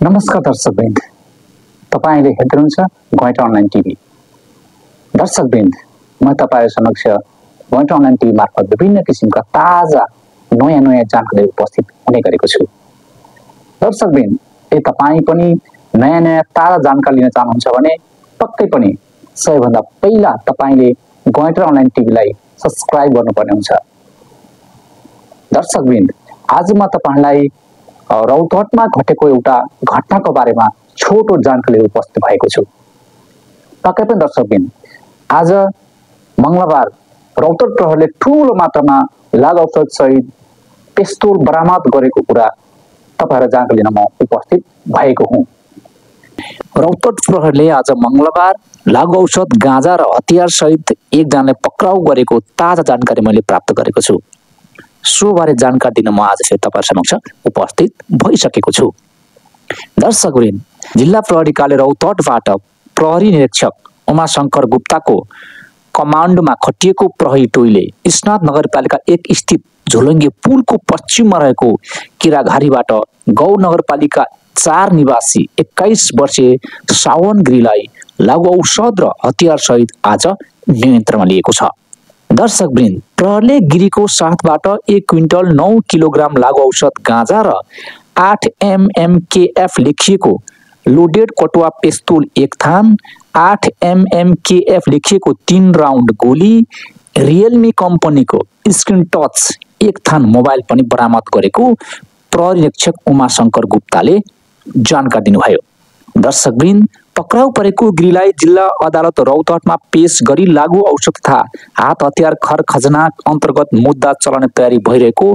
नमस्कार दर्शकवृन्द, तपाईले हेर्नुहुन्छ गोइटा अनलाइन टिभी। दर्शकवृन्द, म तपाईहरु समक्ष गोइटा अनलाइन टिभी मार्फत विभिन्न किसिमका ताजा नयाँ जानकारी उपस्थित हुने गरेको छु। दर्शकवृन्द, यदि तपाई पनि नयाँ ताजा जानकारी लिन चाहनुहुन्छ भने पक्कै पनि सबैभन्दा पहिला तपाईले गोइटा अनलाइन टिभीलाई सब्स्क्राइब गर्नुपर्ने हुन्छ। दर्शकवृन्द, आज म तपाईहरुलाई रौतहटमा घटेको एउटा घटनाको बारेमा छोटो जानकारी उपस्थित भएको छु। पक्कै पनि दर्शकवृन्द, आज मंगलबार रौतहट प्रहरीले ठूलो मात्रामा लागु औषध सहित पिस्तोल बरामद गरेको कुरा तपाईहरुलाई जानकारी लिन म उपस्थित भएको हुँ। रौतहट प्रहरीले आज मंगलबार लागु औषध, गाँजा र हतियार सहित एकजनाले पक्राउ गरेको ताजा जानकारी मैले प्राप्त गरेको छु। सो बारे जानकारी दिन म आज फेरि तपाईहरु समक्ष उपस्थित भइसकेको छु। दर्शकवृन्द, जिल्ला प्रहरी कार्यालय रौतहटबाट प्रहरी निरीक्षक उमाशंकर गुप्ताको कमान्डोमा खटिएको प्रहरी टोलीले स्नात नगरपालिका 1 स्थित झोलङ्गे पुलको पश्चिममा रहेको किराघारीबाट गौ नगरपालिका 4 निवासी 21 वर्षीय सावन गिरीलाई लागु औषध र हतियार सहित आज नियन्त्रणमा लिएको छ। दर्शकवृन्द, प्रहरीले गिरीको साथबाट 1 क्विन्टल 9 किलोग्राम लागु औषध, गाँजा र 8 MMKF लेखिएको लोडेड कटुवा पिस्तोल 1 थान, 8 MMKF लेखिएको 3 राउन्ड गोली, रियलमी कम्पनीको स्क्रिन टच 1 थान मोबाइल पनि बरामद गरेको प्रहरी निरीक्षक उमाशंकर गुप्ताले जानकारी दिनुभयो। दर्शकवृन्द, पक्राउ परेको गिरीलाई जिल्ला अदालत रौतहटमा पेश गरी लागु औषध तथा हात हतियार खर खजना अन्तर्गत मुद्दा चलाउने तयारी भइरहेको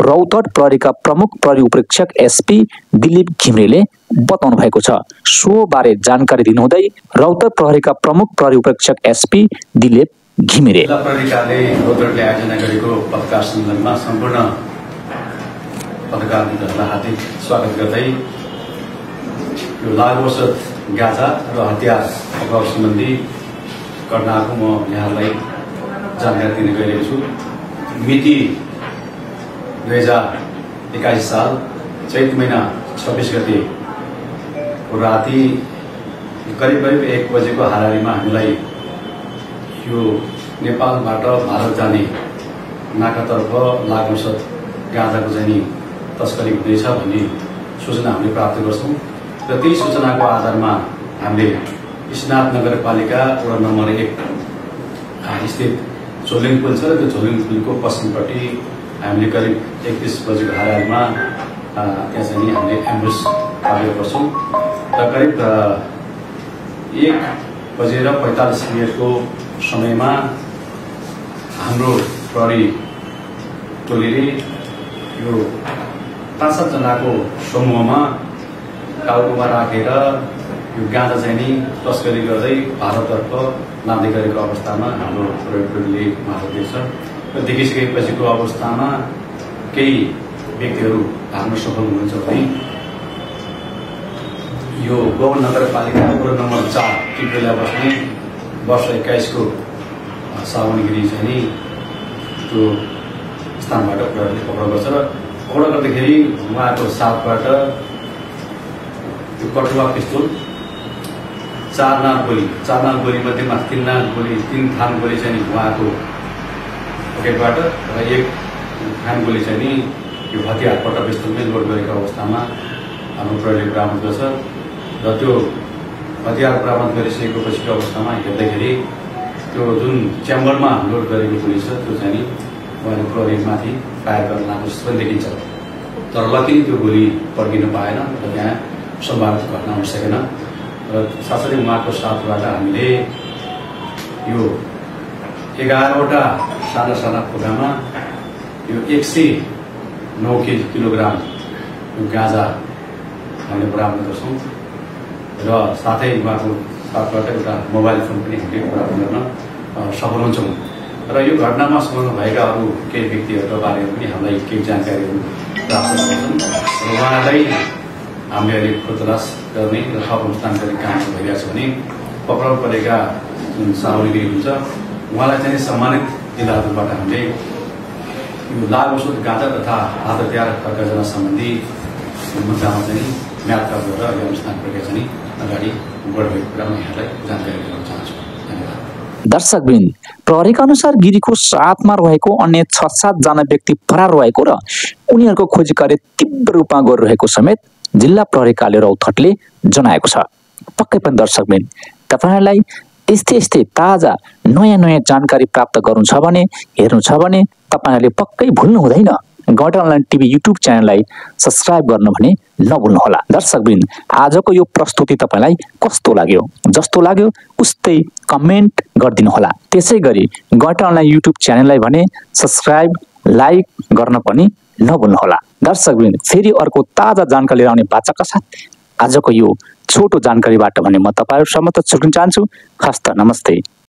रौतहट प्रहरीका प्रमुख प्रहरी उपरीक्षक एसपी दिलीप घिमिरेले बताउनु भएको छ। सो बारे जानकारी दिनुहुँदै रौतहट प्रहरीका प्रमुख प्रहरी उपरीक्षक एसपी दिलीप घिमिरे जिल्ला प्रहरी कार्यालय रौतहटले आयोजना गरेको पत्रकार सम्मेलनमा सम्पूर्ण पत्रकार मित्रहरूलाई हार्दिक स्वागत गर्दै यो लागु औषध, गाँजा र हतियार पक्राउ सम्बन्धी घटनाको म यहाँलाई जानकारी दिन गइरहेको छु। मिति 2021 साल चैत महिना 26 गते राति करिब 1 बजेको हाराहारीमा हामीलाई यो नेपालबाट भारत जाने नाकातर्फ लागु औषध, गाँजाको चाहिँ तस्करी हुँदैछ भन्ने सूचना हामीले प्राप्त गर्छौँ र त्यही सूचनाको आधारमा हामीले स्नात नगरपालिका वडा नम्बर 1 स्थित झोलुङ पुल छ र त्यो झोलुङ पुलको पश्चिमपट्टि हामीले करिब 31 बजेको हाराहारीमा त्यहाँ चाहिँ हामीले एम्बुस कार्य गर्छौँ र करिब 1:45 को समयमा हाम्रो प्रहरी टोलीले यो 5-7 जनाको समूहमा टाउकोमा राखेर यो गाँजा चाहिँ नि तस्करी गर्दै भारततर्फ लाँदै गरेको अवस्थामा हाम्रो प्रहरी टोलीले मार्फत र देखिसकेपछिको अवस्थामा केही व्यक्तिहरू भाग्न सफल हुनुहुन्छ भने यो गौ नगरपालिका वडा नम्बर 4 टिप्रेला बस्ने वर्ष 21 को सावन गिरी चाहिँ नि त्यो स्थानबाट प्रहरीले पक्राउ गर्छ र पक्राउ गर्दाखेरि उहाँको साथबाट त्यो कटुवा पिस्तोल 4 नाल गोली मध्येमा 3 थान गोली चाहिँ उहाँको पकेटबाट र 1 थान गोली चाहिँ नि यो हतियार कटुवा पिस्तोलमै लोड गरेको अवस्थामा हाम्रो प्रहरीले बरामद गर्छ र त्यो हतियार बरामद गरिसकेको पछिको अवस्थामा हेर्दाखेरि त्यो जुन च्याम्बरमा लोड गरेको गोली छ त्यो चाहिँ नि उहाँले प्रहरीमाथि फायर गर्न कोसिस पनि देखिन्छ, तर लकिली त्यो गोली पड्किन पाएन र त्यहाँ सम्भावित घटना हुन सकेन र साथसाथै उहाँको साथबाट हामीले यो 11वटा साना खोकामा यो 109 किलोग्राम यो गाँजा हामीले बरामद गर्छौँ र साथै उहाँको साथबाट एउटा मोबाइल फोन पनि हामीले बरामद गर्न सफल हुन्छौँ र यो घटनामा संलग्न भएका अरू केही व्यक्तिहरूका बारेमा पनि हामीलाई केही जानकारीहरू प्राप्त गर्छन् र उहाँलाई हामीले अहिले खोजतलास गर्ने र थप अनुसन्धान गर्ने काम भइरहेको छ भने पक्राउ परेका जुन सावलीगिरी हुन्छ उहाँलाई चाहिँ सम्मानित जिल्लाहरूबाट हामीले यो लागु औषध, गाँजा तथा हात हतियार खर्चना सम्बन्धी मुद्दामा चाहिँ म्यापका गरेर अहिले अनुसन्धान प्रक्रिया चाहिँ अगाडि बढेको कुरा म यहाँलाई जानकारी गराउन चाहन्छु। धन्यवाद। दर्शकवृन्द, प्रहरीका अनुसार गिरीको साथमा रहेको अन्य 6-7 जना व्यक्ति फरार रहेको र उनीहरूको खोजी कार्य तीव्र रूपमा गरिरहेको समेत जिल्ला प्रहरी कार्यालय रौतहटले जनाएको छ। पक्कै पनि दर्शकवृन्द, तपाईहरुलाई यस्तै ताजा नयाँ जानकारी प्राप्त गर्नु छ भने, हेर्नु छ भने तपाईहरुले पक्कै भुल्नु हुँदैन गौँडा अनलाइन टिभी युट्युब च्यानललाई सब्स्क्राइब गर्न भने नभुल्नुहोला। दर्शकवृन्द, आजको यो प्रस्तुति तपाईलाई कस्तो लाग्यो? जस्तो लाग्यो उस्तै कमेन्ट गरिदिनु होला। त्यसैगरी गौँडा अनलाइन युट्युब च्यानललाई भने सब्स्क्राइब, लाइक गर्न पनि नभुल्नुहोला। दर्शकवृन्द, फेरि अर्को ताजा जानकारी लिएर आउने बाचाका साथ आजको यो छोटो जानकारीबाट भने म तपाईहरु सम्मत छुट्न चाहन्छु। हस्त नमस्ते।